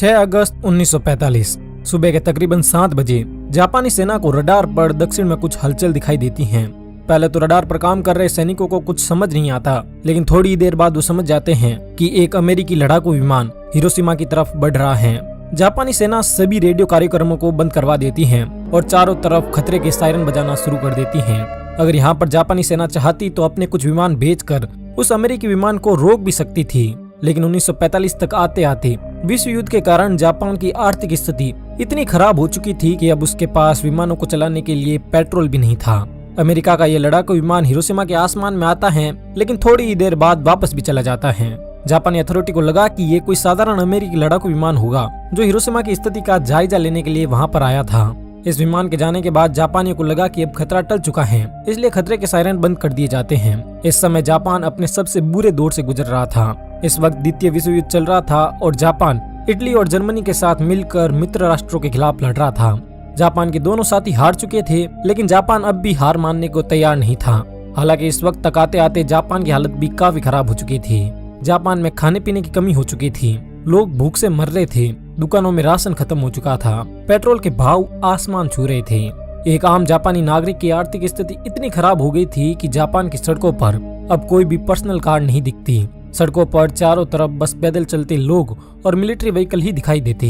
6 अगस्त 1945 सुबह के तकरीबन 7 बजे जापानी सेना को रडार पर दक्षिण में कुछ हलचल दिखाई देती है। पहले तो रडार पर काम कर रहे सैनिकों को कुछ समझ नहीं आता, लेकिन थोड़ी देर बाद वो समझ जाते हैं कि एक अमेरिकी लड़ाकू विमान हिरोशिमा की तरफ बढ़ रहा है। जापानी सेना सभी रेडियो कार्यक्रमों को बंद करवा देती है और चारों तरफ खतरे के सायरन बजाना शुरू कर देती है। अगर यहाँ पर जापानी सेना चाहती तो अपने कुछ विमान भेजकर उस अमेरिकी विमान को रोक भी सकती थी, लेकिन 1945 तक आते आते विश्व युद्ध के कारण जापान की आर्थिक स्थिति इतनी खराब हो चुकी थी कि अब उसके पास विमानों को चलाने के लिए पेट्रोल भी नहीं था। अमेरिका का यह लड़ाकू विमान हिरोशिमा के आसमान में आता है, लेकिन थोड़ी ही देर बाद वापस भी चला जाता है। जापानी अथॉरिटी को लगा कि ये कोई साधारण अमेरिकी लड़ाकू विमान होगा जो हिरोशिमा की स्थिति का जायजा लेने के लिए वहाँ पर आया था। इस विमान के जाने के बाद जापानियों को लगा कि अब खतरा टल चुका है, इसलिए खतरे के सायरन बंद कर दिए जाते हैं। इस समय जापान अपने सबसे बुरे दौर से गुजर रहा था। इस वक्त द्वितीय विश्व युद्ध चल रहा था और जापान इटली और जर्मनी के साथ मिलकर मित्र राष्ट्रों के खिलाफ लड़ रहा था। जापान के दोनों साथी हार चुके थे, लेकिन जापान अब भी हार मानने को तैयार नहीं था। हालांकि इस वक्त तक आते आते जापान की हालत भी काफी खराब हो चुकी थी। जापान में खाने पीने की कमी हो चुकी थी, लोग भूख से मर रहे थे, दुकानों में राशन खत्म हो चुका था, पेट्रोल के भाव आसमान छू रहे थे। एक आम जापानी नागरिक की आर्थिक स्थिति इतनी खराब हो गई थी कि जापान की सड़कों पर अब कोई भी पर्सनल कार नहीं दिखती। सड़कों पर चारों तरफ बस पैदल चलते लोग और मिलिट्री व्हीकल ही दिखाई देते।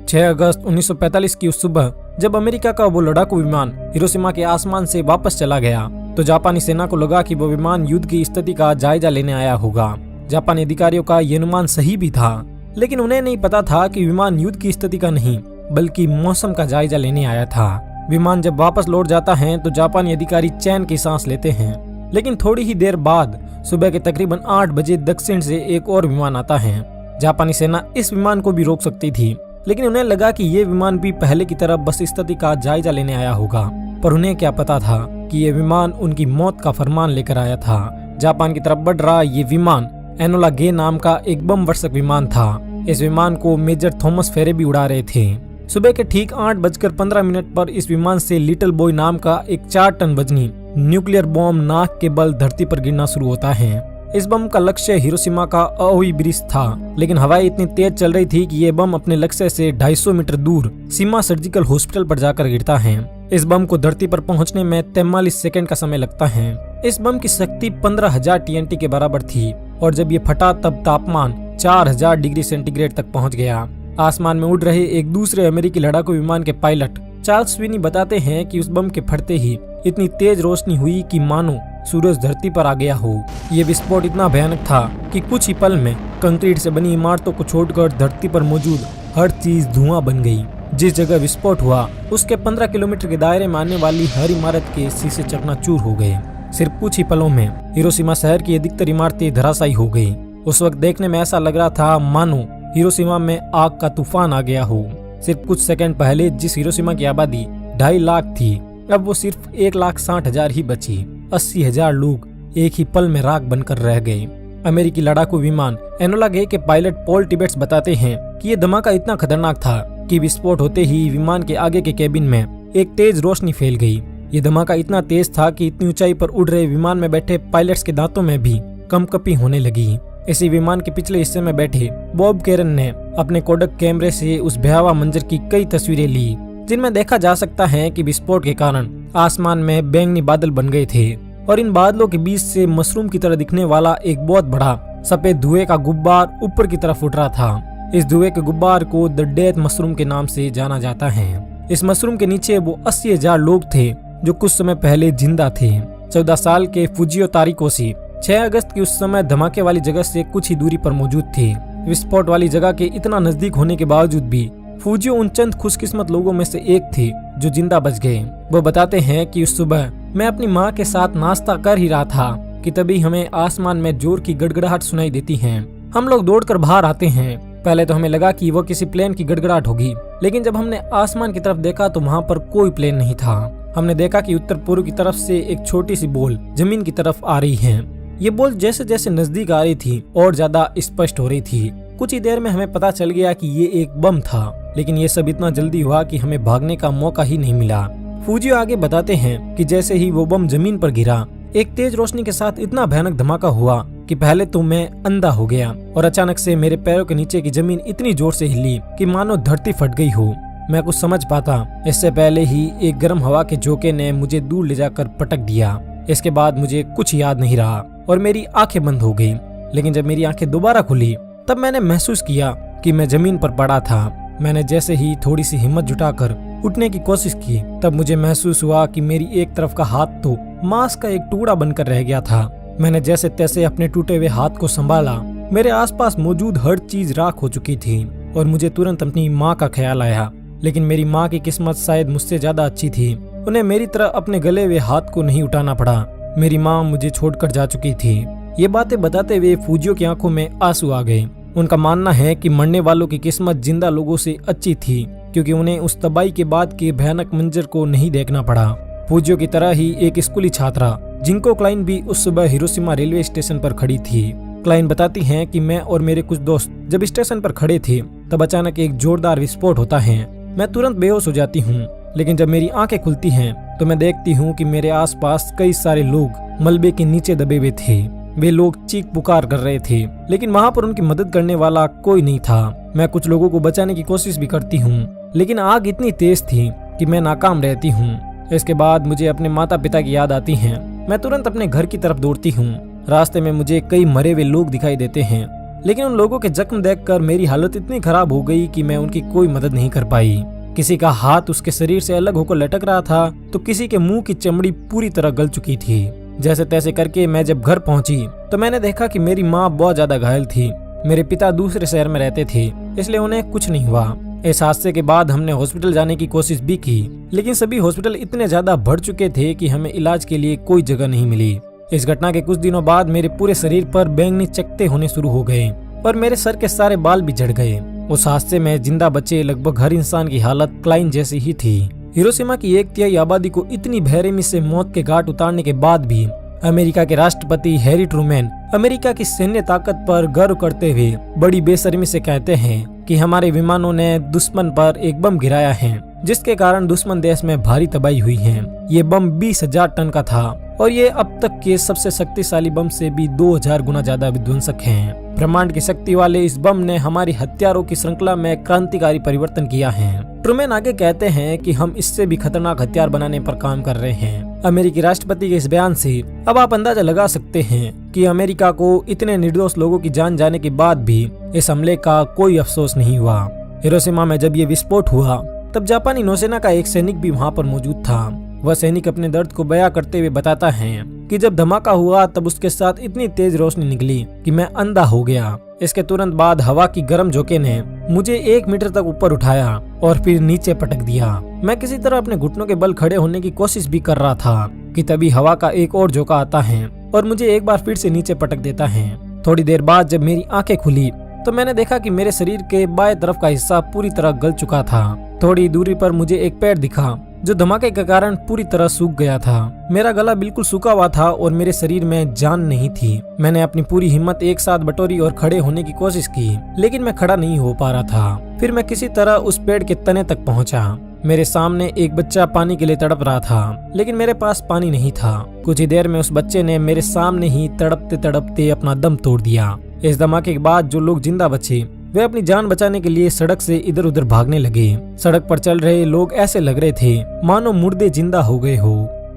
6 अगस्त 1945 की उस सुबह जब अमेरिका का वो लड़ाकू विमान हिरोशिमा के आसमान से वापस चला गया, तो जापानी सेना को लगा कि वो विमान युद्ध की स्थिति का जायजा लेने आया होगा। जापानी अधिकारियों का ये अनुमान सही भी था, लेकिन उन्हें नहीं पता था कि विमान युद्ध की स्थिति का नहीं बल्कि मौसम का जायजा लेने आया था। विमान जब वापस लौट जाता है तो जापानी अधिकारी चैन की सांस लेते हैं, लेकिन थोड़ी ही देर बाद सुबह के तकरीबन 8 बजे दक्षिण से एक और विमान आता है। जापानी सेना इस विमान को भी रोक सकती थी, लेकिन उन्हें लगा कि ये विमान भी पहले की तरह बस स्थिति का जायजा लेने आया होगा। पर उन्हें क्या पता था कि ये विमान उनकी मौत का फरमान लेकर आया था। जापान की तरफ बढ़ रहा ये विमान एनोला गे नाम का एक बम वर्षक विमान था। इस विमान को मेजर थॉमस फेरे भी उड़ा रहे थे। सुबह के ठीक 8:15 पर इस विमान से लिटिल बॉय नाम का एक 4 टन वजनी न्यूक्लियर बम नाक के बल धरती पर गिरना शुरू होता है। इस बम का लक्ष्य हिरोशिमा का अओई ब्रिज था, लेकिन हवाएं इतनी तेज चल रही थी कि ये बम अपने लक्ष्य से 250 मीटर दूर सीमा सर्जिकल हॉस्पिटल पर जाकर गिरता है। इस बम को धरती पर पहुंचने में 43 सेकंड का समय लगता है। इस बम की शक्ति 15,000 TNT के बराबर थी और जब ये फटा तब तापमान 4000 डिग्री सेंटीग्रेड तक पहुंच गया। आसमान में उड़ रहे एक दूसरे अमेरिकी लड़ाकू विमान के पायलट चार्ल्स स्विनी बताते हैं कि उस बम के फटते ही इतनी तेज रोशनी हुई कि मानो सूरज धरती पर आ गया हो। ये विस्फोट इतना भयानक था कि कुछ ही पल में कंक्रीट से बनी इमारतों को छोड़कर धरती पर मौजूद हर चीज धुआं बन गई। जिस जगह विस्फोट हुआ उसके 15 किलोमीटर के दायरे में आने वाली हर इमारत के शीशे चकनाचूर हो गए। सिर्फ कुछ ही पलों में हिरोशिमा शहर की अधिकतर इमारतें धराशायी हो गई। उस वक्त देखने में ऐसा लग रहा था मानो हिरोशिमा में आग का तूफान आ गया हो। सिर्फ कुछ सेकंड पहले जिस हिरोशिमा की आबादी 2.5 लाख थी, अब वो सिर्फ 1,60,000 ही बची। 80,000 लोग एक ही पल में राख बनकर रह गए। अमेरिकी लड़ाकू विमान एनोला गे के पायलट पॉल टिबेट्स बताते हैं कि ये धमाका इतना खतरनाक था कि विस्फोट होते ही विमान के आगे के केबिन में एक तेज रोशनी फैल गई। ये धमाका इतना तेज था कि इतनी ऊंचाई पर उड़ रहे विमान में बैठे पायलट्स के दांतों में भी कंपकपी होने लगी। इसी विमान के पिछले हिस्से में बैठे बॉब कैरन ने अपने कोडक कैमरे से उस भयावह मंजर की कई तस्वीरें ली, जिनमें देखा जा सकता है कि विस्फोट के कारण आसमान में बैंगनी बादल बन गए थे और इन बादलों के बीच से मशरूम की तरह दिखने वाला एक बहुत बड़ा सफेद धुएं का गुब्बार ऊपर की तरफ उठ रहा था। इस धुएं के गुब्बार को द डेथ मशरूम के नाम से जाना जाता है। इस मशरूम के नीचे वो 80,000 लोग थे जो कुछ समय पहले जिंदा थे। 14 साल के फुजियो तारिकोशी 6 अगस्त की उस समय धमाके वाली जगह से कुछ ही दूरी पर मौजूद थे। विस्फोट वाली जगह के इतना नजदीक होने के बावजूद भी फुजियो उन चंद खुशकिस्मत लोगों में से एक थे जो जिंदा बच गए। वो बताते हैं कि उस सुबह मैं अपनी माँ के साथ नाश्ता कर ही रहा था कि तभी हमें आसमान में जोर की गड़गड़ाहट सुनाई देती है। हम लोग दौड़कर बाहर आते हैं। पहले तो हमें लगा कि वो किसी प्लेन की गड़गड़ाहट होगी, लेकिन जब हमने आसमान की तरफ देखा तो वहाँ पर कोई प्लेन नहीं था। हमने देखा कि उत्तर पूर्व की तरफ से एक छोटी सी बॉल जमीन की तरफ आ रही है। ये बॉल जैसे जैसे नजदीक आ रही थी और ज्यादा स्पष्ट हो रही थी। कुछ ही देर में हमें पता चल गया कि ये एक बम था, लेकिन ये सब इतना जल्दी हुआ कि हमें भागने का मौका ही नहीं मिला। फुजियो आगे बताते हैं कि जैसे ही वो बम जमीन पर गिरा, एक तेज रोशनी के साथ इतना भयानक धमाका हुआ कि पहले तो मैं अंधा हो गया और अचानक से मेरे पैरों के नीचे की जमीन इतनी जोर से हिली कि मानो धरती फट गई हो। मैं कुछ समझ पाता इससे पहले ही एक गर्म हवा के झोंके ने मुझे दूर ले जाकर पटक दिया। इसके बाद मुझे कुछ याद नहीं रहा और मेरी आंखें बंद हो गई। लेकिन जब मेरी आंखें दोबारा खुली तब मैंने महसूस किया कि मैं जमीन पर पड़ा था। मैंने जैसे ही थोड़ी सी हिम्मत जुटाकर उठने की कोशिश की तब मुझे महसूस हुआ कि मेरी एक तरफ का हाथ तो मांस का एक टुकड़ा बनकर रह गया था। मैंने जैसे तैसे अपने टूटे हुए हाथ को संभाला। मेरे आसपास मौजूद हर चीज राख हो चुकी थी और मुझे तुरंत अपनी माँ का ख्याल आया। लेकिन मेरी माँ की किस्मत शायद मुझसे ज्यादा अच्छी थी। उन्हें मेरी तरह अपने गले हुए हाथ को नहीं उठाना पड़ा। मेरी माँ मुझे छोड़कर जा चुकी थी। ये बातें बताते हुए फूजियो की आंखों में आंसू आ गए। उनका मानना है कि मरने वालों की किस्मत जिंदा लोगों से अच्छी थी क्योंकि उन्हें उस तबाही के बाद के भयानक मंजर को नहीं देखना पड़ा। फूजियो की तरह ही एक स्कूली छात्रा जिंको क्लाइन भी उस सुबह हिरोशिमा रेलवे स्टेशन पर खड़ी थी। क्लाइन बताती हैं कि मैं और मेरे कुछ दोस्त जब स्टेशन पर खड़े थे तब अचानक एक जोरदार विस्फोट होता है। मैं तुरंत बेहोश हो जाती हूँ। लेकिन जब मेरी आंखें खुलती हैं तो मैं देखती हूँ कि मेरे आसपास कई सारे लोग मलबे के नीचे दबे हुए थे। वे लोग चीख पुकार कर रहे थे लेकिन वहाँ पर उनकी मदद करने वाला कोई नहीं था। मैं कुछ लोगों को बचाने की कोशिश भी करती हूँ लेकिन आग इतनी तेज थी कि मैं नाकाम रहती हूँ। इसके बाद मुझे अपने माता पिता की याद आती है। मैं तुरंत अपने घर की तरफ दौड़ती हूँ। रास्ते में मुझे कई मरे हुए लोग दिखाई देते हैं लेकिन उन लोगों के जख्म देखकर मेरी हालत इतनी खराब हो गई कि मैं उनकी कोई मदद नहीं कर पाई। किसी का हाथ उसके शरीर से अलग होकर लटक रहा था तो किसी के मुंह की चमड़ी पूरी तरह गल चुकी थी। जैसे तैसे करके मैं जब घर पहुंची तो मैंने देखा कि मेरी माँ बहुत ज्यादा घायल थी। मेरे पिता दूसरे शहर में रहते थे इसलिए उन्हें कुछ नहीं हुआ। इस हादसे के बाद हमने हॉस्पिटल जाने की कोशिश भी की लेकिन सभी हॉस्पिटल इतने ज्यादा भर चुके थे कि हमें इलाज के लिए कोई जगह नहीं मिली। इस घटना के कुछ दिनों बाद मेरे पूरे शरीर पर बैंगनी चकत्ते होने शुरू हो गए और मेरे सर के सारे बाल भी झड़ गए। उस हादसे में जिंदा बचे लगभग हर इंसान की हालत क्लाइन जैसी ही थी। हिरोशिमा की 1/3 आबादी को इतनी बेरहमी से मौत के घाट उतारने के बाद भी अमेरिका के राष्ट्रपति हैरी ट्रूमैन अमेरिका की सैन्य ताकत पर गर्व करते हुए बड़ी बेशर्मी से कहते हैं कि हमारे विमानों ने दुश्मन पर एक बम गिराया है जिसके कारण दुश्मन देश में भारी तबाही हुई है। ये बम 20,000 टन का था और ये अब तक के सबसे शक्तिशाली बम से भी 2000 गुना ज्यादा विध्वंसक है। ब्रह्मांड की शक्ति वाले इस बम ने हमारी हथियारों की श्रृंखला में क्रांतिकारी परिवर्तन किया है। ट्रूमैन आगे कहते हैं कि हम इससे भी खतरनाक हथियार बनाने पर काम कर रहे हैं। अमेरिकी राष्ट्रपति के इस बयान से अब आप अंदाजा लगा सकते हैं कि अमेरिका को इतने निर्दोष लोगों की जान जाने के बाद भी इस हमले का कोई अफसोस नहीं हुआ। हिरोशिमा में जब ये विस्फोट हुआ तब जापानी नौसेना का एक सैनिक भी वहाँ पर मौजूद था। वह सैनिक अपने दर्द को बयां करते हुए बताता है कि जब धमाका हुआ तब उसके साथ इतनी तेज रोशनी निकली कि मैं अंधा हो गया। इसके तुरंत बाद हवा की गर्म झोंके ने मुझे 1 मीटर तक ऊपर उठाया और फिर नीचे पटक दिया। मैं किसी तरह अपने घुटनों के बल खड़े होने की कोशिश भी कर रहा था कि तभी हवा का एक और झोंका आता है और मुझे एक बार फिर से नीचे पटक देता है। थोड़ी देर बाद जब मेरी आंखें खुली तो मैंने देखा कि मेरे शरीर के बाएं तरफ का हिस्सा पूरी तरह गल चुका था। थोड़ी दूरी पर मुझे एक पेड़ दिखा जो धमाके के कारण पूरी तरह सूख गया था। मेरा गला बिल्कुल सूखा हुआ था और मेरे शरीर में जान नहीं थी। मैंने अपनी पूरी हिम्मत एक साथ बटोरी और खड़े होने की कोशिश की लेकिन मैं खड़ा नहीं हो पा रहा था। फिर मैं किसी तरह उस पेड़ के तने तक पहुंचा। मेरे सामने एक बच्चा पानी के लिए तड़प रहा था लेकिन मेरे पास पानी नहीं था। कुछ ही देर में उस बच्चे ने मेरे सामने ही तड़पते तड़पते अपना दम तोड़ दिया। इस धमाके के बाद जो लोग जिंदा बचे वे अपनी जान बचाने के लिए सड़क से इधर उधर भागने लगे। सड़क पर चल रहे लोग ऐसे लग रहे थे मानो मुर्दे जिंदा हो गए हो।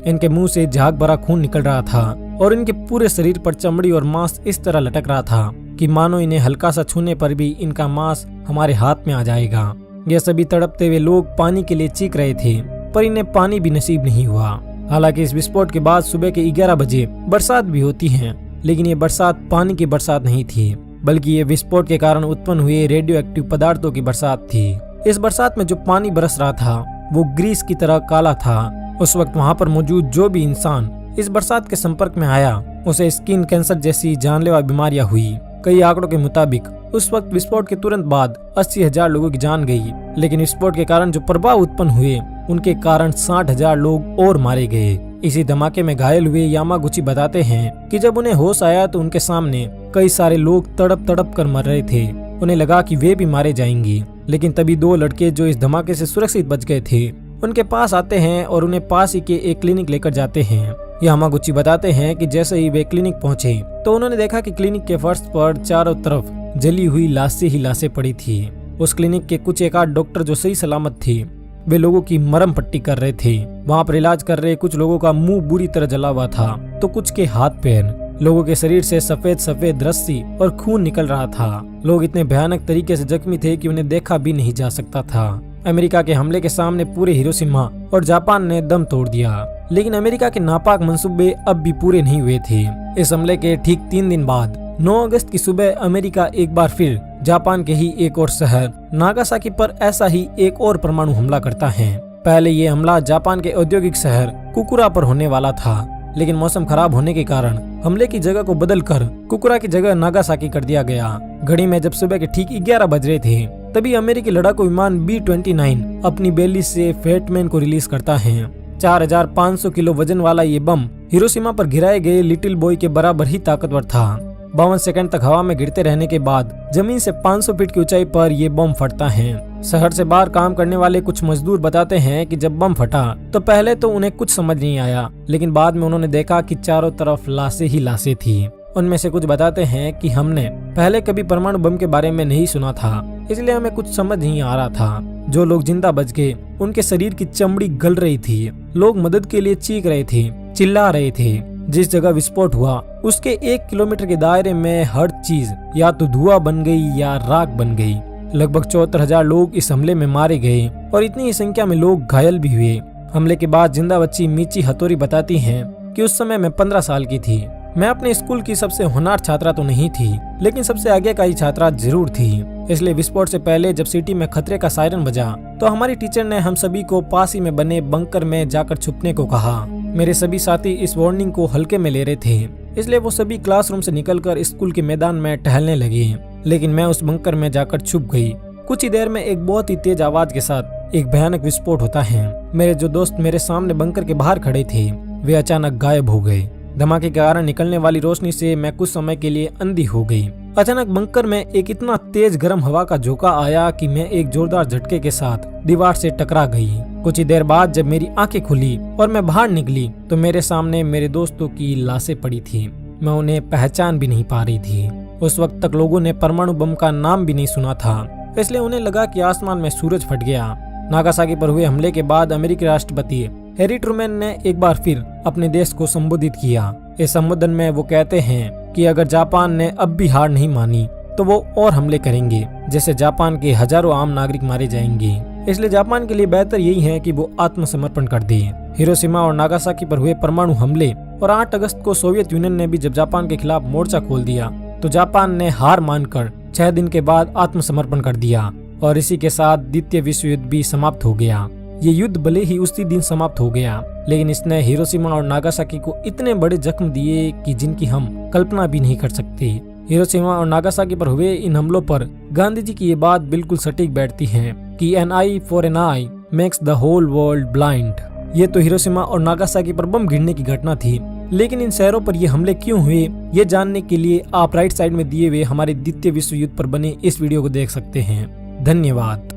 इनके मुंह से झाग भरा खून निकल रहा था और इनके पूरे शरीर पर चमड़ी और मांस इस तरह लटक रहा था कि मानो इन्हें हल्का सा छूने पर भी इनका मांस हमारे हाथ में आ जाएगा। ये सभी तड़पते हुए लोग पानी के लिए चीख रहे थे पर इन्हें पानी भी नसीब नहीं हुआ। हालांकि इस विस्फोट के बाद सुबह के 11 बजे बरसात भी होती है लेकिन ये बरसात पानी की बरसात नहीं थी बल्कि ये विस्फोट के कारण उत्पन्न हुए रेडियो एक्टिव पदार्थों की बरसात थी। इस बरसात में जो पानी बरस रहा था वो ग्रीस की तरह काला था। उस वक्त वहाँ पर मौजूद जो भी इंसान इस बरसात के संपर्क में आया उसे स्किन कैंसर जैसी जानलेवा बीमारियां हुई। कई आंकड़ों के मुताबिक उस वक्त विस्फोट के तुरंत बाद 80,000 लोगों की जान गई लेकिन विस्फोट के कारण जो प्रभाव उत्पन्न हुए उनके कारण 60,000 लोग और मारे गए। इसी धमाके में घायल हुए यामागुची बताते हैं कि जब उन्हें होश आया तो उनके सामने कई सारे लोग तड़प तड़प कर मर रहे थे। उन्हें लगा कि वे भी मारे जाएंगे लेकिन तभी 2 लड़के जो इस धमाके से सुरक्षित बच गए थे उनके पास आते हैं और उन्हें पास ही के एक क्लिनिक लेकर जाते हैं। यामागुची बताते हैं कि जैसे ही वे क्लिनिक पहुंचे तो उन्होंने देखा कि क्लिनिक के फर्श पर चारों तरफ जली हुई लाशें ही लाशें पड़ी थी। उस क्लिनिक के कुछ एक आध डॉक्टर जो सही सलामत थे वे लोगों की मरहम पट्टी कर रहे थे। वहाँ पर इलाज कर रहे कुछ लोगों का मुंह बुरी तरह जला हुआ था तो कुछ के हाथ पैर। लोगों के शरीर से सफेद सफेद रस्सी और खून निकल रहा था। लोग इतने भयानक तरीके से जख्मी थे कि उन्हें देखा भी नहीं जा सकता था। अमेरिका के हमले के सामने पूरे हिरोशिमा और जापान ने दम तोड़ दिया, लेकिन अमेरिका के नापाक मंसूबे अब भी पूरे नहीं हुए थे। इस हमले के ठीक 3 दिन बाद 9 अगस्त की सुबह अमेरिका एक बार फिर जापान के ही एक और शहर नागासाकी पर ऐसा ही एक और परमाणु हमला करता है। पहले ये हमला जापान के औद्योगिक शहर कुकुरा पर होने वाला था, लेकिन मौसम खराब होने के कारण हमले की जगह को बदलकर कुकुरा की जगह नागासाकी कर दिया गया। घड़ी में जब सुबह के ठीक 11 बज रहे थे तभी अमेरिकी लड़ाकू विमान B-29 अपनी बेली से फेटमैन को रिलीज करता है। 4500 किलो वजन वाला ये बम हिरोशिमा पर गिराए गए लिटिल बॉय के बराबर ही ताकतवर था। 52 सेकंड तक हवा में गिरते रहने के बाद जमीन से 500 फीट की ऊंचाई पर यह बम फटता है। शहर से बाहर काम करने वाले कुछ मजदूर बताते हैं कि जब बम फटा तो पहले तो उन्हें कुछ समझ नहीं आया, लेकिन बाद में उन्होंने देखा कि चारों तरफ लाशें ही लाशें थी। उनमें से कुछ बताते हैं कि हमने पहले कभी परमाणु बम के बारे में नहीं सुना था, इसलिए हमें कुछ समझ नहीं आ रहा था। जो लोग जिंदा बच गए उनके शरीर की चमड़ी गल रही थी। लोग मदद के लिए चीख रहे थे, चिल्ला रहे थे। जिस जगह विस्फोट हुआ उसके 1 किलोमीटर के दायरे में हर चीज या तो धुआं बन गई या राख बन गई। लगभग 74,000 लोग इस हमले में मारे गए और इतनी ही संख्या में लोग घायल भी हुए। हमले के बाद जिंदा बच्ची मिची हथोरी बताती हैं कि उस समय मैं 15 साल की थी। मैं अपने स्कूल की सबसे होनहार छात्रा तो नहीं थी, लेकिन सबसे आगे का ही छात्रा जरूर थी। इसलिए विस्फोट से पहले जब सिटी में खतरे का सायरन बजा तो हमारी टीचर ने हम सभी को पास ही में बने बंकर में जाकर छुपने को कहा। मेरे सभी साथी इस वार्निंग को हल्के में ले रहे थे, इसलिए वो सभी क्लासरूम से निकलकर स्कूल के मैदान में टहलने लगे, लेकिन मैं उस बंकर में जाकर छुप गई। कुछ ही देर में एक बहुत ही तेज आवाज के साथ एक भयानक विस्फोट होता है। मेरे जो दोस्त मेरे सामने बंकर के बाहर खड़े थे वे अचानक गायब हो गए। धमाके के कारण निकलने वाली रोशनी से मैं कुछ समय के लिए अंधी हो गई। अचानक बंकर में एक इतना तेज गर्म हवा का झोंका आया कि मैं एक जोरदार झटके के साथ दीवार से टकरा गई। कुछ ही देर बाद जब मेरी आंखें खुली और मैं बाहर निकली तो मेरे सामने मेरे दोस्तों की लाशें पड़ी थी। मैं उन्हें पहचान भी नहीं पा रही थी। उस वक्त तक लोगों ने परमाणु बम का नाम भी नहीं सुना था, इसलिए उन्हें लगा कि आसमान में सूरज फट गया। नागासाकी पर हुए हमले के बाद अमेरिकी राष्ट्रपति हैरी ट्रूमैन ने एक बार फिर अपने देश को संबोधित किया। इस संबोधन में वो कहते हैं कि अगर जापान ने अब भी हार नहीं मानी तो वो और हमले करेंगे, जैसे जापान के हजारों आम नागरिक मारे जाएंगे। इसलिए जापान के लिए बेहतर यही है कि वो आत्मसमर्पण कर दे। हिरोशिमा और नागासाकी पर हुए परमाणु हमले और 8 अगस्त को सोवियत यूनियन ने भी जब जापान के खिलाफ मोर्चा खोल दिया तो जापान ने हार मानकर 6 दिन के बाद आत्मसमर्पण कर दिया और इसी के साथ द्वितीय विश्व युद्ध भी समाप्त हो गया। ये युद्ध भले ही उसी दिन समाप्त हो गया, लेकिन इसने हिरोशिमा और नागासाकी को इतने बड़े जख्म दिए कि जिनकी हम कल्पना भी नहीं कर सकते। हिरोशिमा और नागासाकी पर हुए इन हमलों पर गांधी जी की ये बात बिल्कुल सटीक बैठती है कि an eye for an eye makes the whole world blind। ये तो हिरोशिमा और नागासाकी पर बम गिरने की घटना थी, लेकिन इन शहरों पर ये हमले क्यों हुए ये जानने के लिए आप राइट साइड में दिए हुए हमारे द्वितीय विश्व युद्ध पर बने इस वीडियो को देख सकते हैं। धन्यवाद।